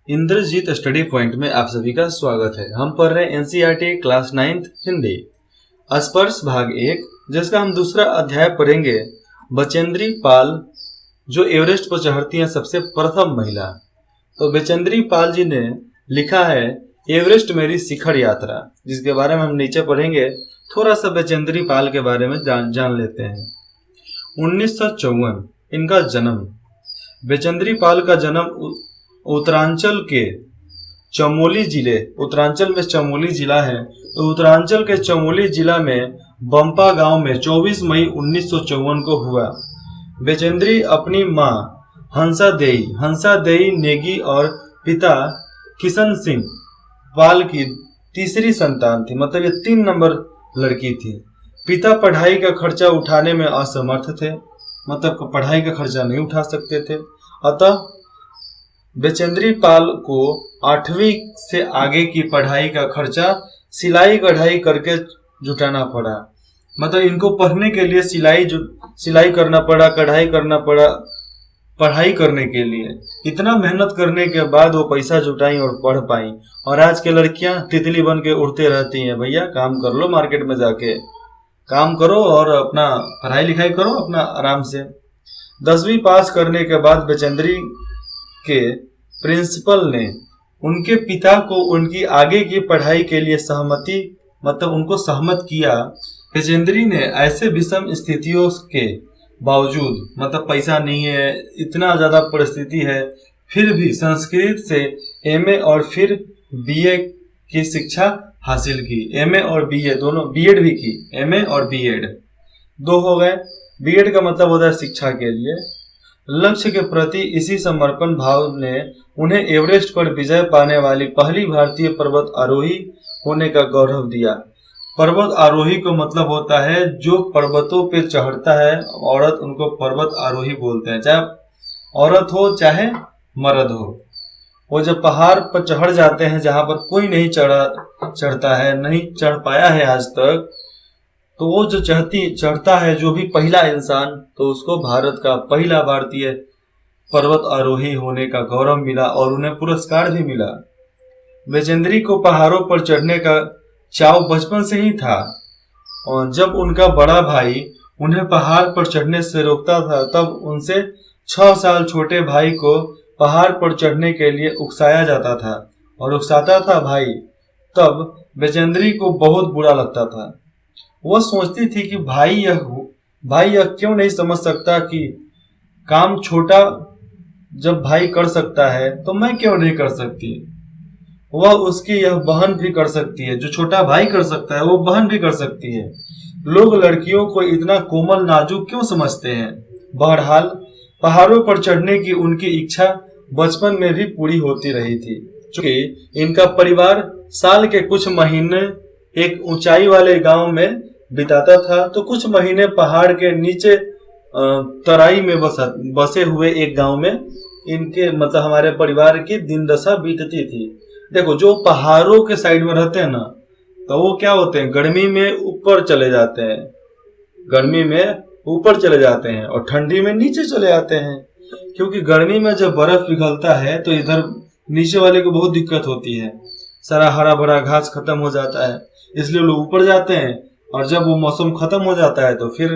Indrajit study point में आप सभी का स्वागत है। हम पढ़ रहे हैं एनसीईआरटी क्लास 9th हिंदी स्पर्श भाग 1, जिसका हम दूसरा अध्याय पढ़ेंगे। बचेंद्री पाल जो एवरेस्ट पर चढ़ती हैं सबसे प्रथम महिला। तो बचेंद्री पाल जी ने लिखा है एवरेस्ट मेरी शिखर यात्रा, जिसके बारे में हम नीचे पढ़ेंगे। थोड़ा सा बचेंद्री पाल के बारे में जान लेते हैं। 1954 इनका जन्म। बचेंद्री पाल का जन्म उत्तरांचल के चमोली जिले, उत्तरांचल में चमोली जिला है, तो उत्तरांचल के चमोली जिला में बंपा गांव में 24 मई 1954 को हुआ। बचेंद्री अपनी मां हंसा देई नेगी और पिता किशन सिंह पाल की तीसरी संतान थी, मतलब ये 3 नंबर लड़की थी। पिता पढ़ाई का खर्चा उठाने में असमर्थ थे, मतलब पढ़ाई का खर्चा नहीं उठा सकते थे। अतः बचेंद्री पाल को 8वीं से आगे की पढ़ाई का खर्चा सिलाई कढ़ाई करके जुटाना पड़ा। मतलब इनको पढ़ने के लिए सिलाई करना पड़ा, कढ़ाई करना पड़ा पढ़ाई करने के लिए। इतना मेहनत करने के बाद वो पैसा जुटाई और पढ़ पाई। और आज के लड़कियां तितली बन के उड़ते रहती हैं, भैया काम कर लो, मार्केट में जाके काम करो और अपना पढ़ाई लिखाई करो अपना आराम से। 10वीं पास करने के बाद बचेंद्री के प्रिंसिपल ने उनके पिता को उनकी आगे की पढ़ाई के लिए उनको सहमत किया। बचेंद्री ने ऐसे विषम स्थितियों के बावजूद, मतलब पैसा नहीं है, इतना ज्यादा परिस्थिति है, फिर भी संस्कृत से एमए और फिर बीए की शिक्षा हासिल की। एमए और बीए दोनों, बीएड भी की, एमए और बीएड 2 हो गए। बीएड का मतलब होता है शिक्षा के लिए। लक्ष्य के प्रति इसी समर्पण भाव ने उन्हें एवरेस्ट पर विजय पाने वाली पहली भारतीय पर्वत आरोही होने का गौरव दिया। पर्वत आरोही को मतलब होता है जो पर्वतों पे चढ़ता है, औरत उनको पर्वत आरोही बोलते हैं, चाहे औरत हो चाहे मर्द हो। वो जब पहाड़ पर चढ़ जाते हैं जहां पर कोई नहीं चढ़ता है, नहीं चढ़ पाया है आज तक, तो वो जो चढ़ता है जो भी पहला इंसान, तो उसको भारत का पहला भारतीय पर्वत आरोही होने का गौरव मिला और उन्हें पुरस्कार भी मिला। बचेंद्री को पहाड़ों पर चढ़ने का चाव बचपन से ही था, और जब उनका बड़ा भाई उन्हें पहाड़ पर चढ़ने से रोकता था, तब उनसे 6 साल छोटे भाई को पहाड़ पर चढ़ने के लिए उकसाया जाता था और उकसाता था भाई। तब बचेंद्री को बहुत बुरा लगता था। वह सोचती थी कि भाई यह क्यों नहीं समझ सकता कि काम छोटा जब भाई कर सकता है तो मैं क्यों नहीं कर सकती। वह उसकी यह बहन भी कर सकती है, जो छोटा भाई कर सकता है वो बहन भी कर सकती है। लोग लड़कियों को इतना कोमल नाजुक क्यों समझते हैं। बहरहाल पहाड़ों पर चढ़ने की उनकी इच्छा बचपन में भी पूरी होती रही थी। चूंकि इनका परिवार साल के कुछ महीने एक ऊंचाई वाले गांव में बिताता था, तो कुछ महीने पहाड़ के नीचे तराई में बसे हुए एक गांव में इनके, मतलब हमारे परिवार की दिन दशा बीतती थी। देखो, जो पहाड़ों के साइड में रहते हैं ना, तो वो क्या होते हैं, गर्मी में ऊपर चले जाते हैं, गर्मी में ऊपर चले जाते हैं और ठंडी में नीचे चले आते हैं। क्योंकि गर्मी में जब बर्फ पिघलता है तो इधर नीचे वाले को बहुत दिक्कत होती है, सारा हरा भरा घास खत्म हो जाता है, इसलिए लोग ऊपर जाते हैं। और जब वो मौसम खत्म हो जाता है तो फिर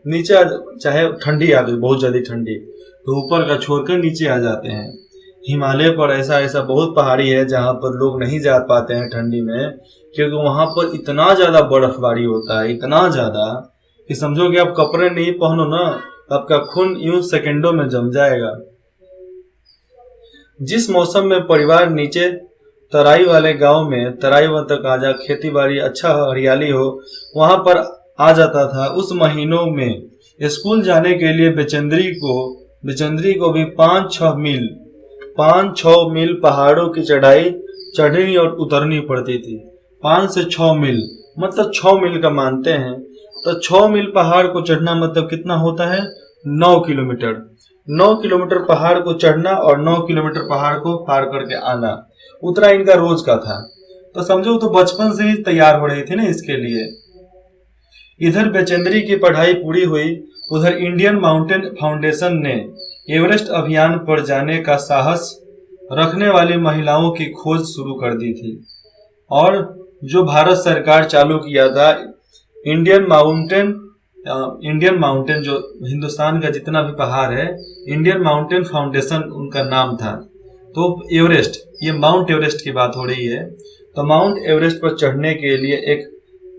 नीचे चाहे ठंडी आ गई, बहुत ज्यादा ठंडी, तो ऊपर का छोड़कर नीचे आ जाते हैं। हिमालय पर ऐसा बहुत पहाड़ी है जहां पर लोग नहीं जा पाते हैं ठंडी में, क्योंकि वहां पर इतना ज्यादा बर्फबारी होता है, इतना ज्यादा कि समझो कि आप कपड़े नहीं पहनो ना, आपका खून यूं सेकंडों में जम जाएगा। जिस मौसम में परिवार नीचे तराई वाले गांव में, तराई तक आ जा, खेती बाड़ी अच्छा हरियाली हो, वहां पर आ जाता था, उस महीनों में स्कूल जाने के लिए बचेंद्री को भी 5-6 मील पहाड़ों की चढ़ाई चढ़नी और उतरनी पड़ती थी। 5 से 6 मील, मतलब 6 मील का मानते हैं, तो 6 मील पहाड़ को चढ़ना मतलब कितना होता है, 9 किलोमीटर। 9 किलोमीटर पहाड़ को चढ़ना और 9 किलोमीटर पहाड़ को पार करके आना, उतना इनका रोज का था। तो समझो, तो बचपन से ही तैयार हो रही थी ना इसके लिए। इधर बचेंद्री की पढ़ाई पूरी हुई, उधर इंडियन माउंटेन फाउंडेशन ने एवरेस्ट अभियान पर जाने का साहस रखने वाली महिलाओं की खोज शुरू कर दी थी। और जो भारत सरकार चालू किया था इंडियन माउंटेन जो हिंदुस्तान का जितना भी पहाड़ है, इंडियन माउंटेन फाउंडेशन उनका नाम था। तो एवरेस्ट, ये माउंट एवरेस्ट की बात हो रही है। तो माउंट एवरेस्ट पर चढ़ने के लिए एक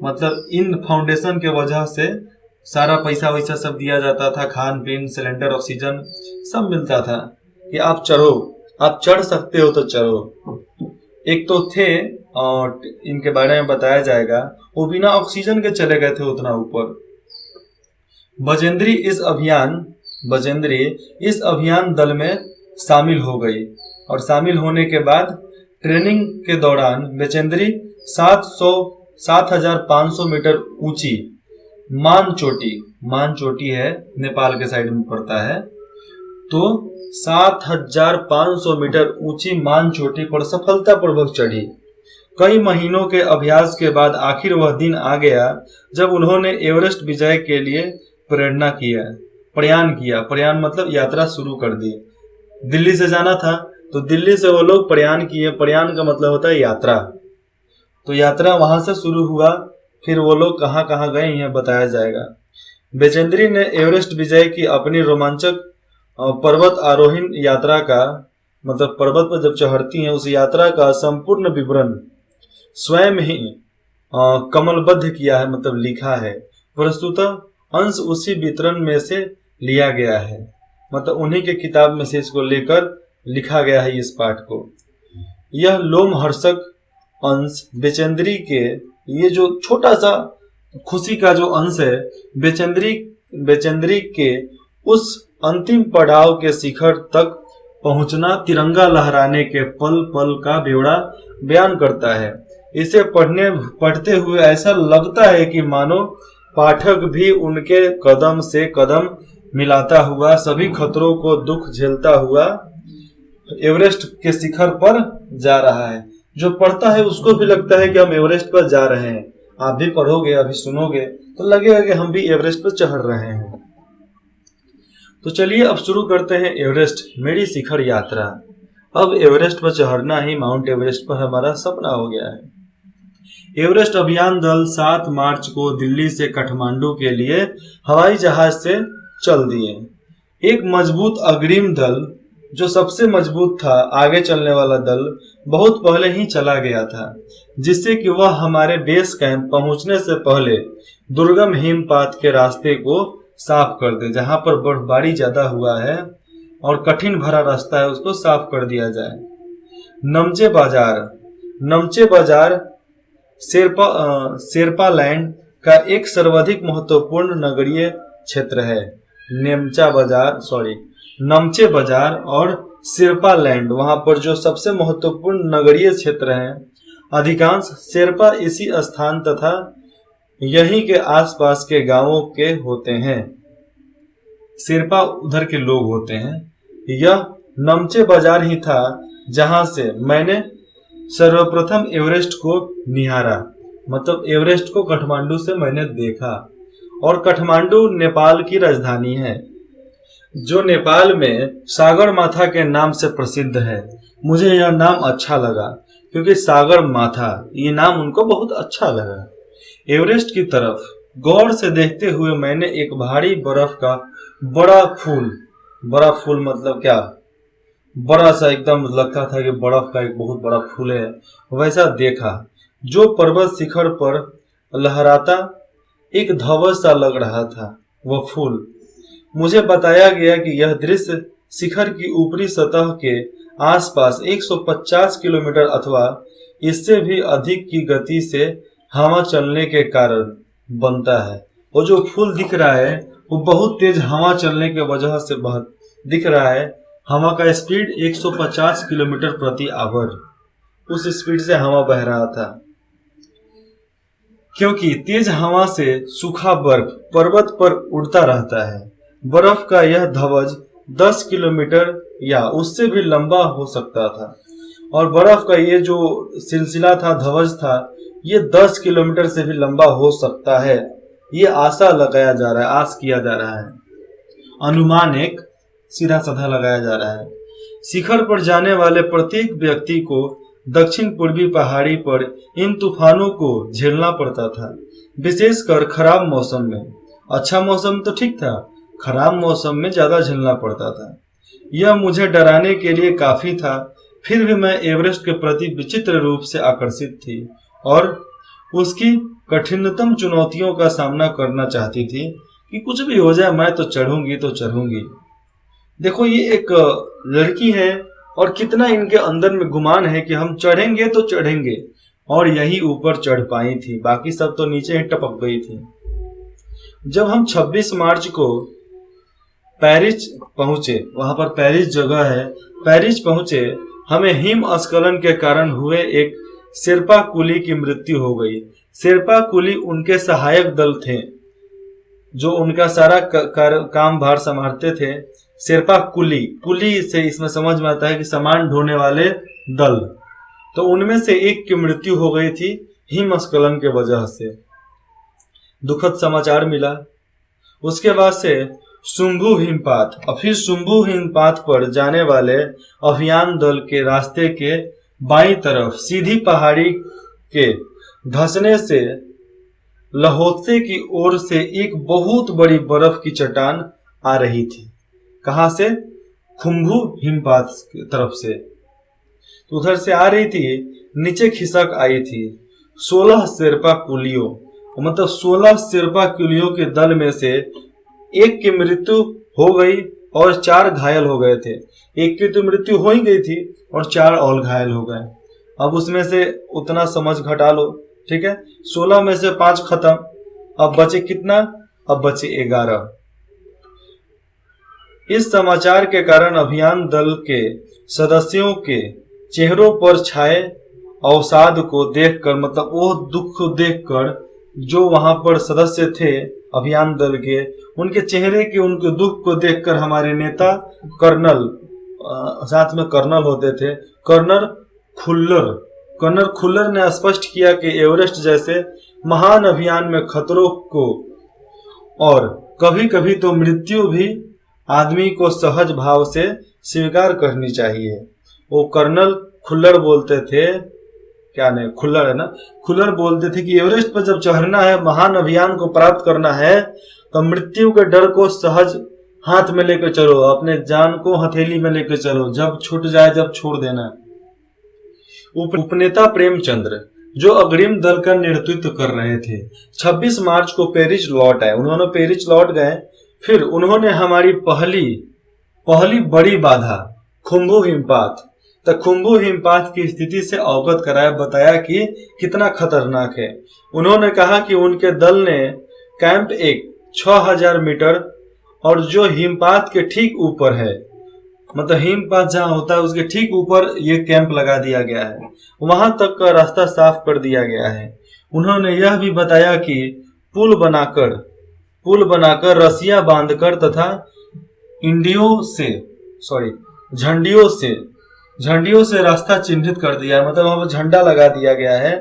मतलब इन फाउंडेशन के वजह से सारा पैसा वैसा सब दिया जाता था, खान पीन, सिलेंडर, ऑक्सीजन सब मिलता था कि आप चढ़ो, आप चढ़ सकते हो तो चढ़ो। एक तो थे और इनके बारे में बताया जाएगा, वो बिना ऑक्सीजन के चले गए थे उतना ऊपर। बजेंद्री इस अभियान दल में शामिल हो गई और शामिल होने के बाद ट्रेनिंग के दौरान बजेंद्री 7,500 मीटर ऊंची मानचोटी है, नेपाल के साइड में पड़ता है, तो 7,500 मीटर ऊंची मानचोटी पर सफलतापूर्वक चढ़ी। कई महीनों के अभ्यास के बाद आखिर वह दिन आ गया जब उन्होंने एवरेस्ट विजय के लिए प्रयाण मतलब यात्रा शुरू कर दी। दिल्ली से जाना था तो दिल्ली से वो लोग प्रयाण किए। प्रयाण का मतलब होता है यात्रा। तो यात्रा वहां से शुरू हुआ। फिर वो लोग कहाँ कहाँ गए यह बताया जाएगा। बजेंद्री ने एवरेस्ट विजय की अपनी रोमांचक पर्वत आरोहण यात्रा का मतलब पर्वत पर जब चढ़ती हैं उस यात्रा का संपूर्ण विवरण स्वयं ही कमलबद्ध किया है, मतलब लिखा है। प्रस्तुतः अंश उसी वितरण में से लिया गया है, मतलब उन्हीं के किताब में से इसको लेकर लिखा गया है इस पाठ को। यह लोमहर्षक अंश बजेंद्री के, ये जो छोटा सा खुशी का जो अंश है, बजेंद्री के उस अंतिम पड़ाव के शिखर तक पहुंचना तिरंगा लहराने के पल पल का ब्यौरा बयान करता है। इसे पढ़ते हुए ऐसा लगता है कि मानो पाठक भी उनके कदम से कदम मिलाता हुआ सभी खतरों को दुख झेलता हुआ एवरेस्ट के शिखर पर जा रहा है। जो पढ़ता है उसको भी लगता है कि हम एवरेस्ट पर जा रहे हैं। आप भी पढ़ोगे, अभी सुनोगे तो लगेगा कि हम भी एवरेस्ट पर चढ़ रहे हैं। तो चलिए अब शुरू करते हैं एवरेस्ट मेरी शिखर यात्रा। अब एवरेस्ट पर चढ़ना ही माउंट एवरेस्ट पर हमारा सपना हो गया है। एवरेस्ट अभियान दल 7 मार्च को दिल्ली से काठमांडू के लिए हवाई जहाज से चल दिए। एक मजबूत अग्रिम दल, जो सबसे मजबूत था, आगे चलने वाला दल बहुत पहले ही चला गया था, जिससे कि वह हमारे बेस कैंप पहुंचने से पहले दुर्गम हिमपात के रास्ते को साफ कर दे। जहां पर बर्फबारी ज्यादा हुआ है और कठिन भरा रास्ता है उसको साफ कर दिया जाए। नमचे बाजार शेरपा लैंड का एक सर्वाधिक महत्वपूर्ण नगरीय क्षेत्र है। नमचे बाजार और शेरपा लैंड, वहां पर जो सबसे महत्वपूर्ण नगरीय क्षेत्र है, अधिकांश शेरपा इसी स्थान तथा यहीं के आसपास के गांवों के होते हैं। शेरपा उधर के लोग होते हैं। यह नमचे बाजार ही था जहां से मैंने सर्वप्रथम एवरेस्ट को निहारा, मतलब एवरेस्ट को काठमांडू से मैंने देखा। और काठमांडू नेपाल की राजधानी है, जो नेपाल में सागर माथा के नाम से प्रसिद्ध है। मुझे यह नाम अच्छा लगा क्योंकि सागर माथा, ये नाम उनको बहुत अच्छा लगा। एवरेस्ट की तरफ गौर से देखते हुए मैंने एक भारी बर्फ का बड़ा फूल मतलब क्या, बड़ा सा एकदम लगता था कि बर्फ का एक बहुत बड़ा फूल है, वैसा देखा, जो पर्वत शिखर पर लहराता एक ध्वज सा लग रहा था। वह फूल, मुझे बताया गया कि यह दृश्य शिखर की ऊपरी सतह के आसपास 150 किलोमीटर अथवा इससे भी अधिक की गति से हवा चलने के कारण बनता है। वो जो फूल दिख रहा है वो बहुत तेज हवा चलने के वजह से दिख रहा है। हवा का स्पीड 150 किलोमीटर प्रति आवर, उस स्पीड से हवा बह रहा था। क्योंकि तेज हवा से सूखा बर्फ पर्वत पर उड़ता रहता है। बर्फ का यह ध्वज 10 किलोमीटर या उससे भी लंबा हो सकता था, और बर्फ का ये जो सिलसिला था, ध्वज था, ये 10 किलोमीटर से भी लंबा हो सकता है। ये आस किया जा रहा है। अनुमान एक सीधा साधा लगाया जा रहा है। शिखर पर जाने वाले प्रत्येक व्यक्ति को दक्षिण पूर्वी पहाड़ी पर इन तूफानों को झेलना पड़ता था, विशेषकर खराब मौसम में। अच्छा मौसम तो ठीक था, खराब मौसम में ज्यादा झेलना पड़ता था। यह मुझे डराने के लिए काफी था, फिर भी मैं एवरेस्ट के प्रति विचित्र रूप से आकर्षित थी और उसकी कठिनतम चुनौतियों का सामना करना चाहती थी कि कुछ भी हो जाए मैं तो चढ़ूंगी तो चढ़ूंगी। देखो ये एक लड़की है और कितना इनके अंदर में गुमान है कि हम चढ़ेंगे तो चढ़ेंगे, और यही ऊपर चढ़ पाई थी, बाकी सब तो नीचे ही टपक गई थी। जब हम 26 मार्च को पेरिस पहुंचे, वहां पर पेरिस जगह है, पेरिस पहुंचे, हमें हिमस्खलन के कारण हुए एक शेरपा कुली की मृत्यु हो गई। शेरपा कुली उनके सहायक दल थे जो उनका सारा काम भार संभालते थे। शेरपा कुली, कुली से इसमें समझ में आता है कि सामान ढोने वाले दल, तो उनमें से एक की मृत्यु हो गई थी हिमस्खलन के वजह से। दुखद समाचार मिला। उसके बाद से शुंभु हिमपात, और फिर शुंभु हिमपात पर जाने वाले अभियान दल के रास्ते के बाईं तरफ सीधी पहाड़ी के धंसने से लहोत्से की ओर से एक बहुत बड़ी बर्फ की चट्टान आ रही थी। कहां से? खुम्भु हिमपात की तरफ से, तो उधर से आ रही थी, नीचे खिसक आई थी। 16 शेरपा कुलियों, मतलब 16 शेरपा कुलियों के दल में से एक की मृत्यु हो गई और 4 घायल हो गए थे। एक की तो मृत्यु हो ही गई थी और 4 और घायल हो गए। अब उसमें से उतना समझ घटा लो, ठीक है। 16 में से 5 खत्म, अब बचे कितना? अब बचे 11। इस समाचार के कारण अभियान दल के सदस्यों के चेहरों पर छाए अवसाद को देखकर, मतलब वो दुख को देखकर, जो वहां पर सदस्य थे अभियान दल के, उनके चेहरे के उनके दुख को देखकर हमारे नेता कर्नल, साथ में कर्नल होते थे, कर्नल खुल्लर ने स्पष्ट किया कि एवरेस्ट जैसे महान अभियान में खतरों को और कभी कभी तो मृत्यु भी आदमी को सहज भाव से स्वीकार करनी चाहिए। वो कर्नल खुल्लर बोलते थे, क्या नहीं खुल्लर है ना, खुल्लर बोलते थे कि एवरेस्ट पर जब चढ़ना है, महान अभियान को प्राप्त करना है, तो मृत्यु के डर को सहज हाथ में लेकर चलो, अपने जान को हथेली में लेकर चलो, जब छूट जाए जब छोड़ देना। उपनेता प्रेमचंद्र जो अग्रिम दल का नेतृत्व कर रहे थे, 26 मार्च को पेरिस लौट आए। उन्होंने पेरिस लौट गए, फिर उन्होंने हमारी पहली बड़ी बाधा खुम्भु हिमपात, तो खुम्भु हिमपात की स्थिति से अवगत कराया, बताया कि कितना खतरनाक है। उन्होंने कहा कि उनके दल ने कैंप एक 6000 मीटर और जो हिमपात के ठीक ऊपर है, मतलब हिमपात जहां होता है उसके ठीक ऊपर ये कैंप लगा दिया गया है, वहां तक का रास्ता साफ कर दिया गया है। उन्होंने यह भी बताया कि पुल बनाकर रस्सियां बांधकर तथा झंडियों से रास्ता चिन्हित कर दिया है, मतलब वहां पर झंडा लगा दिया गया है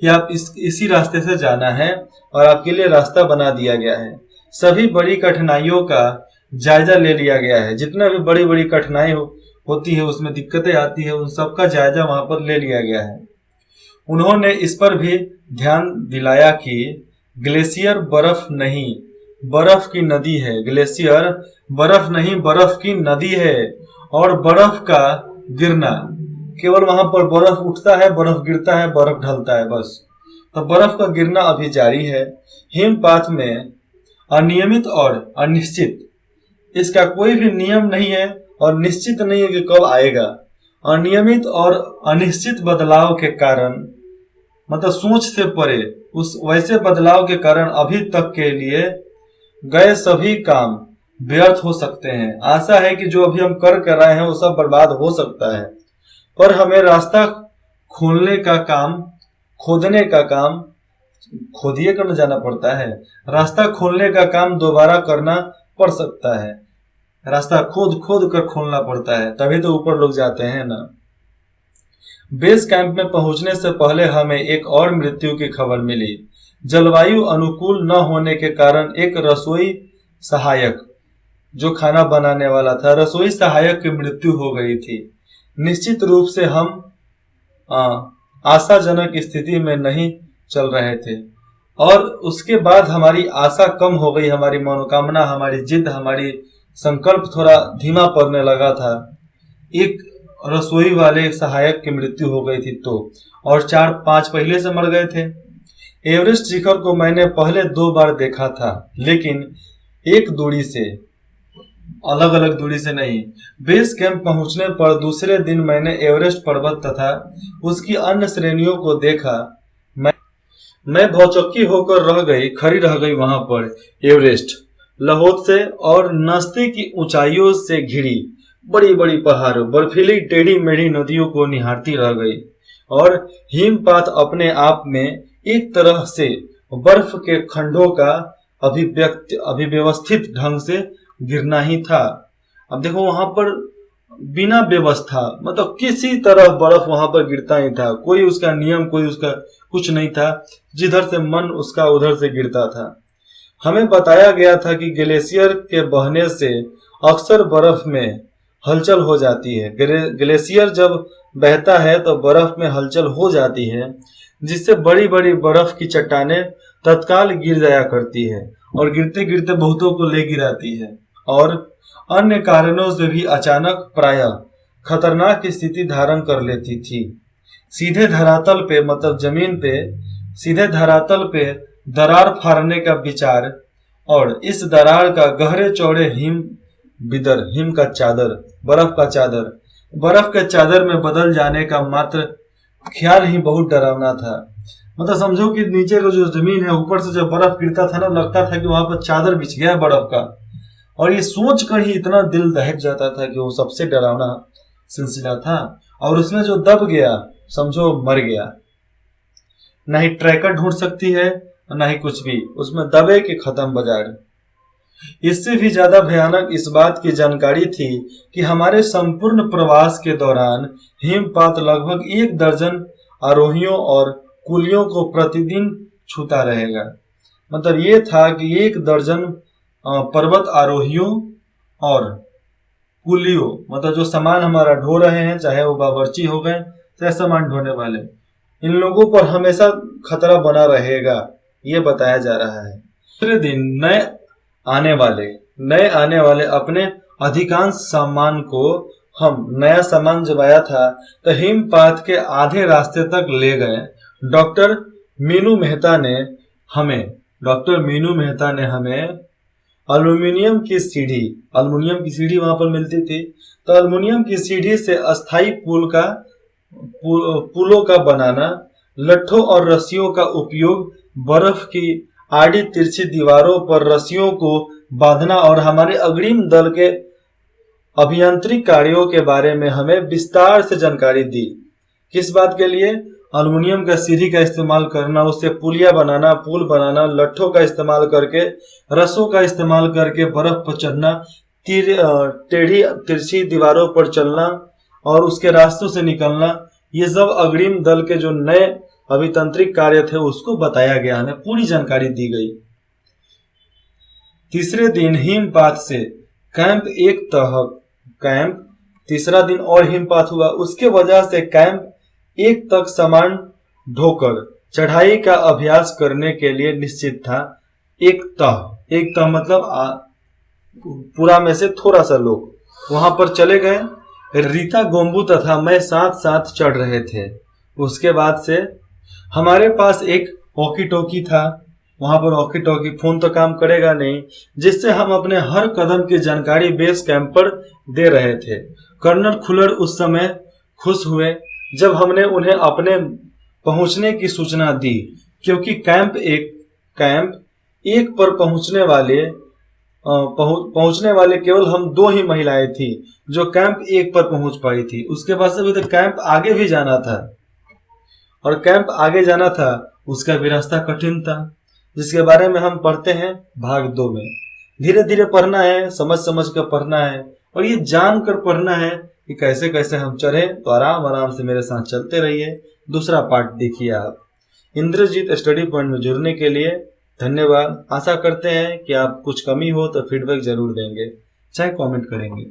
कि आप इसी रास्ते से जाना है और आपके लिए रास्ता बना दिया गया है। सभी बड़ी कठिनाइयों का जायजा ले लिया गया है, जितना भी बड़ी बड़ी कठिनाई होती है, उसमें दिक्कतें आती है, उन सब का जायजा वहां पर ले लिया गया है। उन्होंने इस पर भी ध्यान दिलाया कि ग्लेशियर बर्फ नहीं, बर्फ की नदी है। ग्लेशियर बर्फ नहीं, बर्फ की नदी है, और बर्फ का गिरना, केवल वहां पर बर्फ उठता है, बर्फ गिरता है, बर्फ ढलता है, बस। तो बर्फ का गिरना अभी जारी है। हिमपात में अनियमित और अनिश्चित, इसका कोई भी नियम नहीं है और निश्चित नहीं है कि कब आएगा। अनियमित और अनिश्चित बदलाव के कारण, मतलब सोच से परे उस वैसे बदलाव के कारण अभी तक के लिए गए सभी काम व्यर्थ हो सकते हैं। आशा है कि जो अभी हम कर रहे हैं वो सब बर्बाद हो सकता है, पर हमें रास्ता खोदने का काम खोदिए करने जाना पड़ता है। रास्ता खोलने का काम दोबारा करना पड़ सकता है। रास्ता खोद कर खोलना पड़ता है, तभी तो ऊपर लोग जाते हैं ना। बेस कैंप में पहुंचने से पहले हमें एक और मृत्यु की खबर मिली। जलवायु अनुकूल न होने के कारण एक रसोई सहायक जो खाना बनाने वाला था, रसोई सहायक की मृत्यु हो गई थी। निश्चित रूप से हम आशाजनक स्थिति में नहीं चल रहे थे और उसके बाद हमारी आशा कम हो गई, हमारी मनोकामना, हमारी जिद, हमारी संकल्प थोड़ा धीमा पड़ने लगा था। एक रसोई वाले सहायक की मृत्यु हो गई थी तो, और 4-5 पहले से मर गए थे। एवरेस्ट शिखर को मैंने पहले 2 बार देखा था, लेकिन एक दूरी से, अलग अलग दूरी से नहीं। बेस कैंप पहुंचने पर दूसरे दिन मैंने एवरेस्ट पर्वत तथा उसकी अन्य श्रेणियों को देखा। मैं भौचक्की होकर खड़ी रह गई वहां पर। एवरेस्ट लाहौर से और नज़दीक की ऊंचाइयों से घिरी बड़ी बड़ी पहाड़ों, बर्फीली टेढ़ी मेढ़ी नदियों को निहारती रह गई और हिमपात अपने आप में एक तरह से बर्फ के खंडों का अभिव्यवस्थित ढंग से गिरना ही था। अब देखो वहां पर बिना व्यवस्था, मतलब किसी तरह बर्फ वहां पर गिरता ही था, कोई उसका नियम, कोई उसका कुछ नहीं था, जिधर से मन उसका उधर से गिरता था। हमें बताया गया था कि ग्लेशियर के बहने से अक्सर बर्फ में हलचल हो जाती है। ग्लेशियर जब बहता है तो बर्फ में हलचल हो जाती है, जिससे बड़ी बड़ी बर्फ की चट्टानें तत्काल गिर जाया करती है और गिरते गिरते बहुतों को ले गिराती है और अन्य कारणों से भी अचानक प्रायः खतरनाक स्थिति धारण कर लेती थी। सीधे धरातल पे, मतलब जमीन पे सीधे धरातल पे दरार फाड़ने का विचार और इस दरार का गहरे चौड़े हिम का चादर, बर्फ के चादर में बदल जाने का मात्र ख्याल ही बहुत डरावना था। मतलब समझो कि नीचे का जो जमीन है, ऊपर से जब बर्फ गिरता था ना, लगता था कि वहां पर चादर बिछ गया बर्फ का, और ये सोच कर ही इतना दिल दहक जाता था कि वो सबसे डरावना सिलसिला था। और उसमें जो दब गया, समझो मर गया। ना ही ट्रैकर ढूंढ सकती है, ना ही कुछ भी, उसमें दबे के खत्म बाजार। इससे भी ज्यादा भयानक इस बात की जानकारी थी कि हमारे संपूर्ण प्रवास के दौरान हिमपात लगभग 1 दर्जन आरोहियों और कुलियों को प्रतिदिन छूता रहेगा। मतलब ये था कि 1 दर्जन पर्वत आरोहियों और कुलियों, मतलब जो सामान हमारा ढो रहे हैं, चाहे वो बावर्ची हो गए चाहे सामान ढोने वाले, इन लोगों पर हमेशा खतरा बना रहेगा, ये बताया जा रहा है। दूसरे दिन नए आने वाले अपने अधिकांश सामान को, हम नया सामान जब आया था तो हिमपात के आधे रास्ते तक ले गए। डॉक्टर मीनू मेहता ने हमें अल्युमिनियम की सीढ़ी वहां पर मिलती थी, तो अल्युमिनियम की सीढ़ी से अस्थाई पुलों का बनाना, लट्ठों और रस्सियों का उपयोग, बर्फ की आड़ी तिरछी दीवारों पर रस्सियों को बांधना और हमारे अग्रिम दल के अभियांत्रिक कार्यों के बारे में हमें विस्तार से जानकारी दी। किस बात के लिए? अल्युमिनियम का सीढ़ी का इस्तेमाल करना, उससे पुलिया बनाना, पुल बनाना, लट्ठों का इस्तेमाल करके, रस्सों का इस्तेमाल करके बर्फ पर चढ़ना, टेढ़ी तिरछी दीवारों पर चलना और उसके रास्तों से निकलना, ये सब अग्रिम दल के जो नए अभियांत्रिक कार्य थे उसको बताया गया, हमें पूरी जानकारी दी गई। तीसरे दिन हिमपात से तीसरा दिन और हिमपात हुआ, उसके वजह से कैंप 1 तक सामान ढोकर चढ़ाई का अभ्यास करने के लिए निश्चित था। एक तह मतलब पूरा में से थोड़ा सा लोग वहां पर चले गए। रीता, गोम्बू तथा मैं साथ साथ चढ़ रहे थे। उसके बाद से हमारे पास एक वॉकी टॉकी था। वहां पर वॉकी टॉकी, फोन तो काम करेगा नहीं, जिससे हम अपने हर कदम की जानकारी बेस कैंप पर दे रहे थे। कर्नल खुलर उस समय खुश हुए जब हमने उन्हें अपने पहुंचने की सूचना दी, क्योंकि कैंप एक पर पहुंचने वाले केवल हम 2 ही महिलाएं थी जो कैंप 1 पर पहुंच पाई थी। उसके बाद से तो कैंप आगे भी जाना था, और कैंप आगे जाना था उसका भी रास्ता कठिन था, जिसके बारे में हम पढ़ते हैं भाग 2 में। धीरे धीरे पढ़ना है, समझ समझ कर पढ़ना है, और ये जान कर पढ़ना है कि कैसे कैसे हम चढ़े। तो आराम आराम से मेरे साथ चलते रहिए। दूसरा पार्ट देखिए आप। इंद्रजीत स्टडी पॉइंट में जुड़ने के लिए धन्यवाद। आशा करते हैं कि आप कुछ कमी हो तो फीडबैक जरूर देंगे। चाहे कमेंट करेंगे।